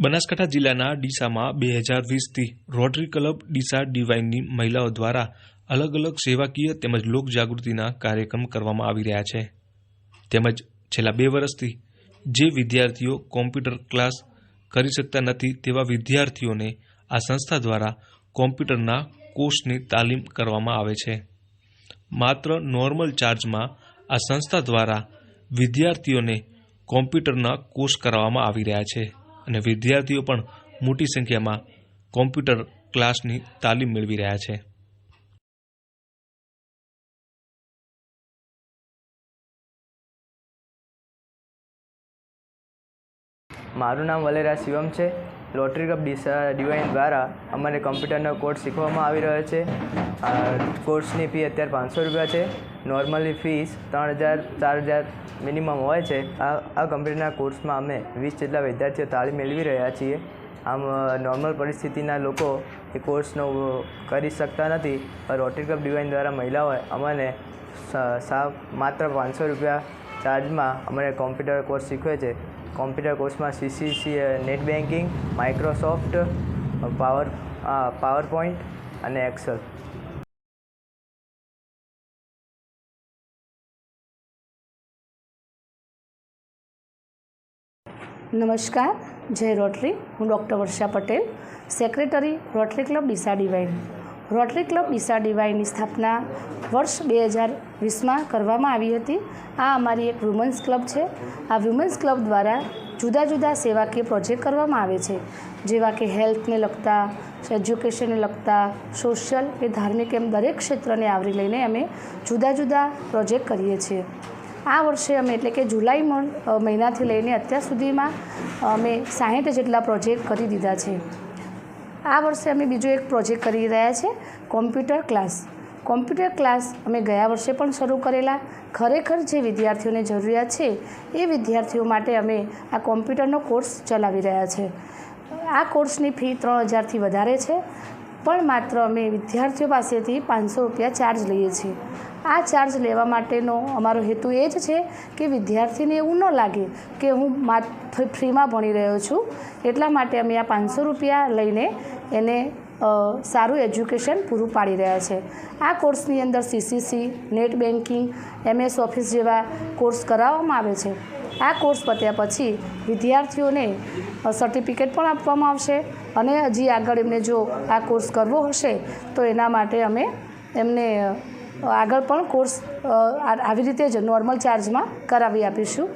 બનાસકાંઠા જિલ્લાના ડીસામાં 2020થી rotary club Deesa ડિવાઇનની મહિલાઓ દ્વારા અલગ અલગ સેવાકીય તેમજ લોકજાગૃતિના કાર્યક્રમ કરવામાં આવી રહ્યા છે। તેમજ છેલ્લા 2 વર્ષથી જે વિદ્યાર્થીઓ કોમ્પ્યુટર ક્લાસ કરી શકતા નથી તેવા વિદ્યાર્થીઓને આ સંસ્થા દ્વારા કોમ્પ્યુટરના કોર્સની તાલીમ કરવામાં આવે છે। માત્ર નોર્મલ ચાર્જમાં આ સંસ્થા દ્વારા વિદ્યાર્થીઓને કોમ્પ્યુટરના કોર્સ કરાવવામાં આવી રહ્યા છે અને વિદ્યાર્થીઓ પણ મોટી સંખ્યામાં કોમ્પ્યુટર ક્લાસની તાલીમ મેળવી રહ્યા છે। મારું નામ વલેરા શિવમ છે। રોટરી ક્લબ ડીસા ડિવાઇન દ્વારા અમને કમ્પ્યુટરનો કોર્સ શીખવવામાં આવી રહ્યો છે। કોર્સની ફી અત્યારે 500 રૂપિયા છે। નોર્મલી ફીસ 3000 4000 મિનિમમ હોય છે। આ કમ્પ્યુટરના કોર્સમાં અમે 20 જેટલા વિદ્યાર્થીઓ તાલીમ મેળવી રહ્યા છીએ। આમ નોર્મલ પરિસ્થિતિના લોકો એ કોર્સનો કરી શકતા નથી, પણ રોટરી ક્લબ ડિવાઇન દ્વારા મહિલાઓએ અમને માત્ર 500 રૂપિયા ચાર્જમાં અમને કોમ્પ્યુટર કોર્સ શીખવે છે। કોમ્પ્યુટર કોર્સમાં CCC, net banking, Microsoft, PowerPoint અને એક્સેલ। નમસ્કાર, જય રોટરી। હું doctor Varsha Patel, secretary Rotary club Deesa divine. Rotary club Deesa ડિવાઇનની સ્થાપના વર્ષ 2020માં કરવામાં આવી હતી। આ અમારી એક વુમન્સ ક્લબ છે। આ વુમન્સ ક્લબ દ્વારા જુદા જુદા સેવાકીય પ્રોજેક્ટ કરવામાં આવે છે, જેવા કે હેલ્થને લગતા, એજ્યુકેશનને લગતા, સોશિયલ કે ધાર્મિક, એમ દરેક ક્ષેત્રને આવરી લઈને અમે જુદા જુદા પ્રોજેક્ટ કરીએ છીએ। આ વર્ષે અમે એટલે કે જુલાઈ મહિનાથી લઈને અત્યાર સુધીમાં અમે 60 જેટલા પ્રોજેક્ટ કરી દીધા છે। આ વર્ષે અમે બીજો એક પ્રોજેક્ટ કરી રહ્યા છે, કોમ્પ્યુટર ક્લાસ। કોમ્પ્યુટર ક્લાસ અમે ગયા વર્ષે પણ શરૂ કરેલા। ખરેખર જે વિદ્યાર્થીઓને જરૂરિયાત છે એ વિદ્યાર્થીઓ માટે અમે આ કોમ્પ્યુટરનો કોર્સ ચલાવી રહ્યા છે। આ કોર્સની ફી 3000થી વધારે છે, પણ માત્ર અમે વિદ્યાર્થીઓ પાસેથી 500 રૂપિયા ચાર્જ લઈએ છીએ। આ ચાર્જ લેવા માટેનો અમારો હેતુ એ જ છે કે વિદ્યાર્થીને એવું ન લાગે કે હું ફ્રીમાં ભણી રહ્યો છું, એટલા માટે અમે આ 500 રૂપિયા લઈને એને સારું એજ્યુકેશન પૂરું પાડી રહ્યા છે। આ કોર્સની અંદર CCC, net banking, MS office જેવા કોર્સ કરાવવામાં આવે છે। આ કોર્સ પત્યા પછી વિદ્યાર્થીઓને સર્ટિફિકેટ પણ આપવામાં આવશે અને હજી આગળ એમને જો આ કોર્સ કરવો હશે તો એના માટે અમે એમને આગળ પણ કોર્સ આવી રીતે જ નોર્મલ ચાર્જમાં કરાવી આપીશું।